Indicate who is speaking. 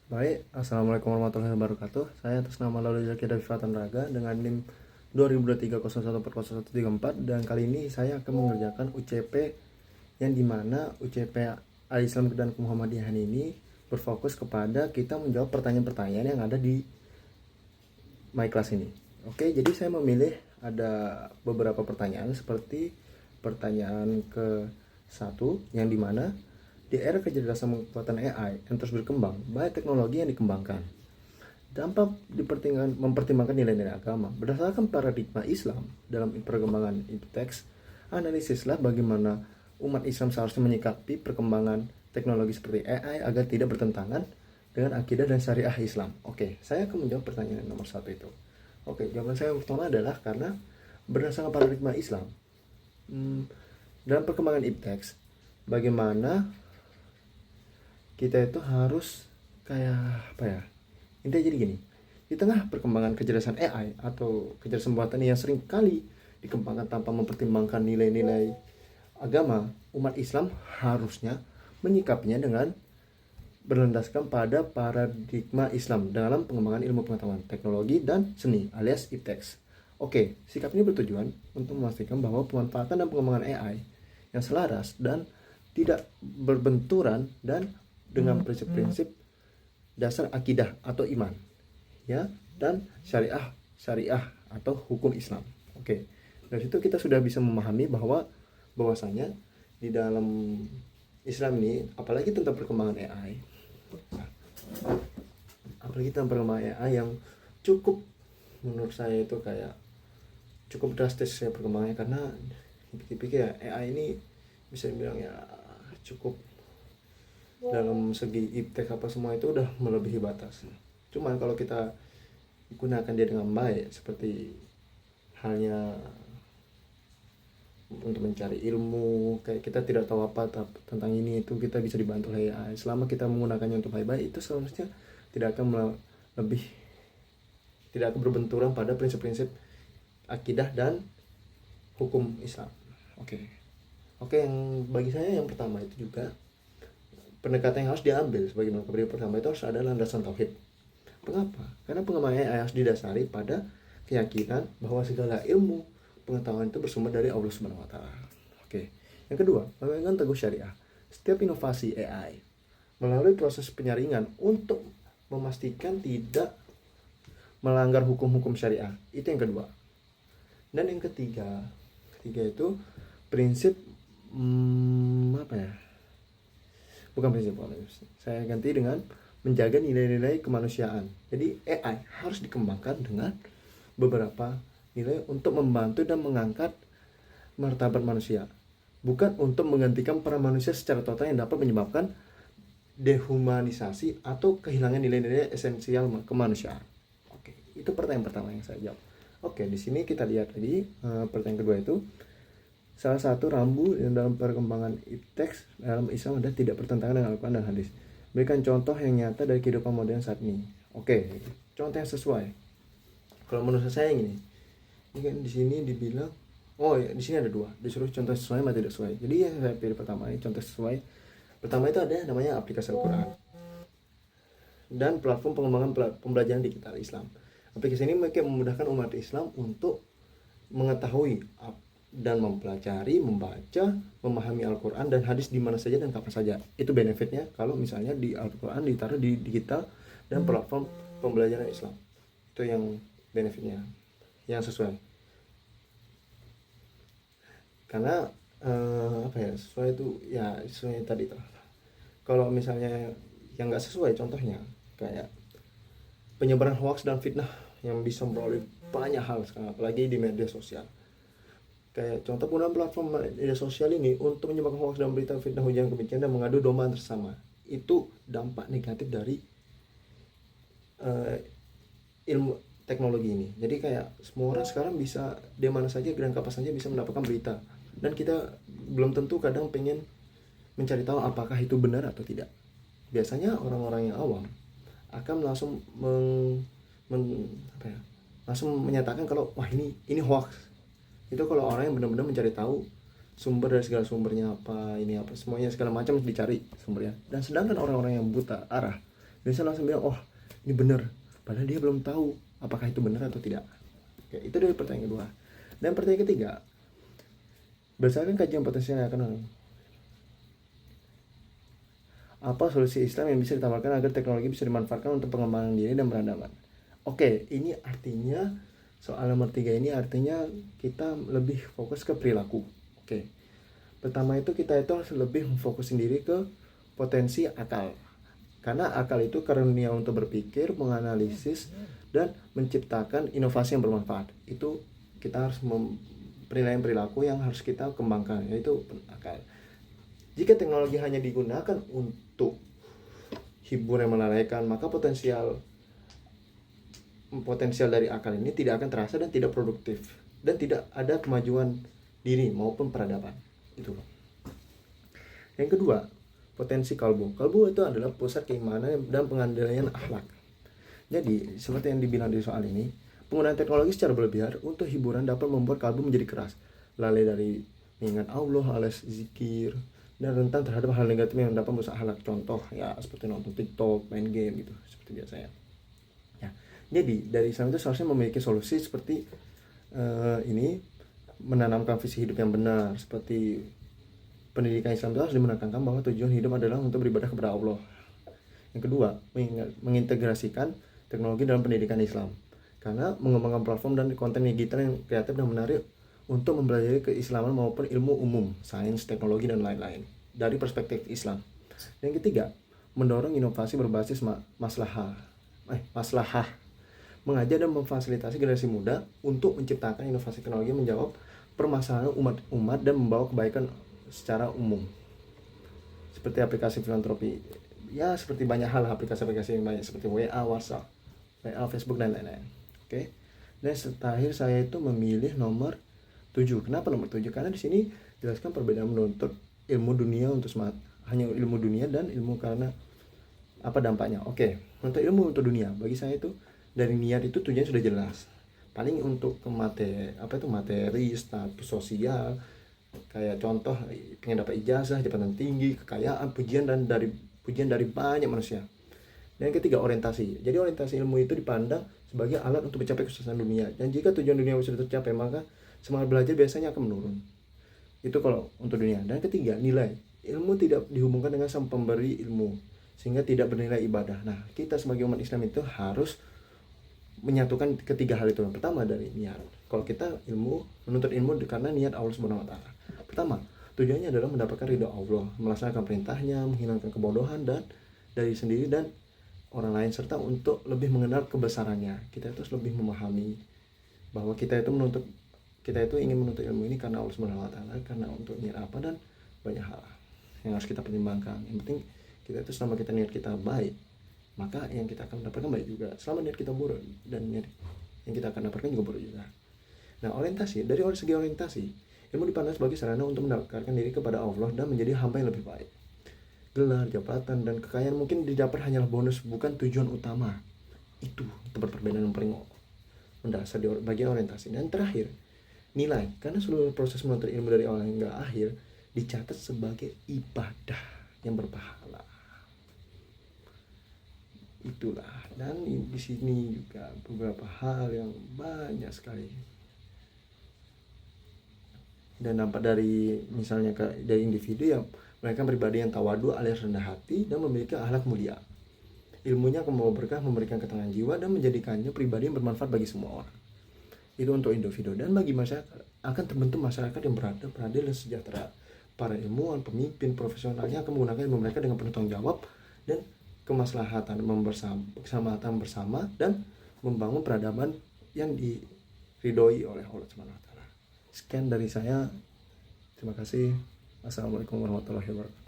Speaker 1: Baik, Assalamualaikum warahmatullahi wabarakatuh. Saya atas nama Lalu Zaki Davi Fatan Raga dengan NIM 202301404134, dan kali ini saya akan mengerjakan UCP yang dimana UCP Al-Islam dan Muhammadiyahan ini berfokus kepada kita menjawab pertanyaan-pertanyaan yang ada di My Class ini. Oke, jadi saya memilih ada beberapa pertanyaan seperti pertanyaan ke satu yang dimana di era kecerdasan buatan AI yang terus berkembang, banyak teknologi yang dikembangkan. Dampak mempertimbangkan nilai-nilai agama. Berdasarkan paradigma Islam dalam perkembangan teks, analisislah bagaimana umat Islam seharusnya menyikapi perkembangan teknologi seperti AI agar tidak bertentangan dengan akidah dan syariah Islam. Oke, saya akan menjawab pertanyaan nomor satu itu. Oke, jawaban saya yang pertama adalah karena berdasarkan paradigma Islam, dalam perkembangan teks, bagaimana kita itu harus kayak apa ya, intinya jadi gini, di tengah perkembangan kecerdasan AI atau kecerdasan buatan yang sering kali dikembangkan tanpa mempertimbangkan nilai-nilai agama, umat Islam harusnya menyikapinya dengan berlandaskan pada paradigma Islam dalam pengembangan ilmu pengetahuan, teknologi, dan seni alias ipteks. Oke, sikap ini bertujuan untuk memastikan bahwa pemanfaatan dan pengembangan AI yang selaras dan tidak berbenturan dan dengan prinsip-prinsip dasar akidah atau iman, ya, dan syariah atau hukum Islam. Oke, dari situ kita sudah bisa memahami bahwasanya di dalam Islam ini, apalagi tentang perkembangan AI yang cukup, menurut saya itu kayak cukup drastis ya perkembangannya, karena dipikir-pikir ya AI ini bisa dibilang ya cukup dalam segi iptek apa semua itu udah melebihi batas. Cuman kalau kita gunakan dia dengan baik, seperti halnya untuk mencari ilmu, kayak kita tidak tahu apa tentang ini itu, kita bisa dibantu oleh AI. Selama kita menggunakannya untuk baik-baik, itu seharusnya tidak akan berbenturan pada prinsip-prinsip akidah dan hukum Islam. Oke, yang bagi saya yang pertama itu juga pendekatan yang harus diambil sebagai prinsip pertama itu harus ada landasan tauhid. Mengapa? Karena pengembangan AI harus didasari pada keyakinan bahwa segala ilmu pengetahuan itu bersumber dari Allah Subhanahu wa taala. Oke. Yang kedua, memegang teguh syariah. Setiap inovasi AI melalui proses penyaringan untuk memastikan tidak melanggar hukum-hukum syariah. Itu yang kedua. Dan yang ketiga itu prinsip apa ya? Bukan prinsip, saya ganti dengan menjaga nilai-nilai kemanusiaan. Jadi AI harus dikembangkan dengan beberapa nilai untuk membantu dan mengangkat martabat manusia, bukan untuk menggantikan peran manusia secara total yang dapat menyebabkan dehumanisasi atau kehilangan nilai-nilai esensial kemanusiaan. Oke, itu pertanyaan pertama yang saya jawab. Oke, di sini kita lihat lagi pertanyaan kedua itu, salah satu rambu dalam perkembangan teks dalam Islam adalah tidak bertentangan dengan Al-Quran dan hadis. Berikan contoh yang nyata dari kehidupan modern saat ini. Oke, contoh yang sesuai. Kalau menurut saya ini kan di sini dibilang, oh ya, di sini ada dua, disuruh contoh sesuai atau tidak sesuai. Jadi yang saya pilih pertama ini contoh sesuai. Pertama itu ada namanya aplikasi Al-Quran dan platform pengembangan pembelajaran digital Islam. Aplikasi ini mereka memudahkan umat Islam untuk mengetahui dan mempelajari, membaca, memahami Al-Quran dan hadis di mana saja dan kapan saja. Itu benefitnya kalau misalnya di Al-Quran ditaruh di digital dan platform pembelajaran Islam. Itu yang benefitnya, yang sesuai. Karena sesuai itu ya sesuai tadi tuh. Kalau misalnya yang nggak sesuai, contohnya kayak penyebaran hoax dan fitnah yang bisa melalui banyak hal sekarang, apalagi di media sosial. Kayak contoh penggunaan platform media sosial ini untuk menyebarkan hoax dan berita fitnah, ujaran kebencian, dan mengadu domba antar sesama. Itu dampak negatif dari ilmu teknologi ini. Jadi kayak semua orang sekarang bisa di mana saja dan kapan saja bisa mendapatkan berita. Dan kita belum tentu kadang pengen mencari tahu apakah itu benar atau tidak. Biasanya orang-orang yang awam akan langsung langsung menyatakan kalau wah ini hoax. Itu kalau orang yang benar-benar mencari tahu sumber dari segala sumbernya, apa ini apa semuanya segala macam dicari sumbernya. Dan sedangkan orang-orang yang buta arah Bisa langsung bilang, oh ini benar, padahal dia belum tahu apakah itu benar atau tidak. Oke, itu dari pertanyaan kedua. Dan pertanyaan ketiga, berdasarkan kajian potensial yang akan, apa solusi Islam yang bisa ditawarkan agar teknologi bisa dimanfaatkan untuk pengembangan diri dan peradaban? Oke, ini artinya soal nomor 3 ini artinya kita lebih fokus ke perilaku. Oke, pertama itu kita itu harus lebih fokus sendiri ke potensi akal, karena akal itu karunia untuk berpikir, menganalisis, dan menciptakan inovasi yang bermanfaat. Itu kita harus penilaian perilaku yang harus kita kembangkan, yaitu akal. Jika teknologi hanya digunakan untuk hiburan yang melalaikan, maka potensial dari akal ini tidak akan terasa dan tidak produktif, dan tidak ada kemajuan diri maupun peradaban. Itu. Yang kedua, potensi kalbu. Kalbu itu adalah pusat keimanan dan pengandaian akhlak. Jadi, seperti yang dibilang di soal ini, penggunaan teknologi secara berlebihan untuk hiburan dapat membuat kalbu menjadi keras, lalai dari mengingat Allah, alias zikir, dan rentan terhadap hal negatif yang dapat merusak akhlak. Contoh ya seperti nonton TikTok, main game gitu, seperti biasanya. Ya, jadi dari Islam itu seharusnya memiliki solusi seperti ini, menanamkan visi hidup yang benar. Seperti pendidikan Islam itu harus menekankan bahwa tujuan hidup adalah untuk beribadah kepada Allah. Yang kedua, mengintegrasikan teknologi dalam pendidikan Islam, karena mengembangkan platform dan konten digital yang kreatif dan menarik untuk mempelajari keislaman maupun ilmu umum, sains, teknologi, dan lain-lain dari perspektif Islam. Yang ketiga, mendorong inovasi berbasis maslahah, mengajar dan memfasilitasi generasi muda untuk menciptakan inovasi teknologi yang menjawab permasalahan umat dan membawa kebaikan secara umum. Seperti aplikasi filantropi, ya seperti banyak hal, aplikasi-aplikasi yang banyak seperti WA, WhatsApp, Facebook, dan lain-lain. Oke. Dan terakhir saya itu memilih nomor 7. Kenapa nomor 7? Karena di sini jelaskan perbedaan menuntut ilmu dunia untuk hanya ilmu dunia dan ilmu karena apa dampaknya. Oke, untuk ilmu untuk dunia, bagi saya itu dari niat itu tujuannya sudah jelas. Paling untuk ke materi, status sosial, kayak contoh pengen dapat ijazah, jabatan tinggi, kekayaan, pujian dari banyak manusia. Dan yang ketiga, orientasi. Jadi orientasi ilmu itu dipandang sebagai alat untuk mencapai kesuksesan dunia. Dan jika tujuan dunia sudah tercapai, maka semangat belajar biasanya akan menurun. Itu kalau untuk dunia. Dan ketiga, nilai. Ilmu tidak dihubungkan dengan sang pemberi ilmu, sehingga tidak bernilai ibadah. Nah, kita sebagai umat Islam itu harus menyatukan ketiga hal itu. Pertama, dari niat. Kalau kita menuntut ilmu karena niat Allah Subhanahu wa taala. Pertama, tujuannya adalah mendapatkan ridha Allah, melaksanakan perintahnya, menghilangkan kebodohan dan dari sendiri dan orang lain, serta untuk lebih mengenal kebesarannya. Kita itu harus lebih memahami bahwa kita itu ingin menuntut ilmu ini karena Allah Subhanahu wa taala, karena untuk niat apa, dan banyak hal yang harus kita pertimbangkan. Yang penting kita itu selama kita niat kita baik, maka yang kita akan dapatkan baik juga. Selama niat kita buruk, dan niat yang kita akan dapatkan juga buruk juga. Nah, dari segi orientasi, ilmu dipandang sebagai sarana untuk mendekatkan diri kepada Allah dan menjadi hamba yang lebih baik. Gelar, jabatan, dan kekayaan mungkin didapat hanyalah bonus, bukan tujuan utama. Itu tempat perbedaan yang paling mendasar bagi orientasi. Dan terakhir, nilai. Karena seluruh proses menuntut ilmu dari awal hingga akhir dicatat sebagai ibadah yang berpahala. Itulah. Dan di sini juga beberapa hal yang banyak sekali. Dan nampak dari misalnya dari individu yang mereka pribadi yang tawadu alias rendah hati dan memiliki akhlak mulia. Ilmunya akan membawa berkah, memberikan ketenangan jiwa, dan menjadikannya pribadi yang bermanfaat bagi semua orang. Itu untuk individu. Dan bagi masyarakat, akan terbentuk masyarakat yang beradab, beradil, dan sejahtera. Para ilmuwan, pemimpin, profesionalnya akan menggunakan ilmu mereka dengan penuh tanggung jawab dan kemaslahatan bersama, dan membangun peradaban yang diridhoi oleh Allah Subhanahu wa taala. Sekian dari saya. Terima kasih. Assalamualaikum warahmatullahi wabarakatuh.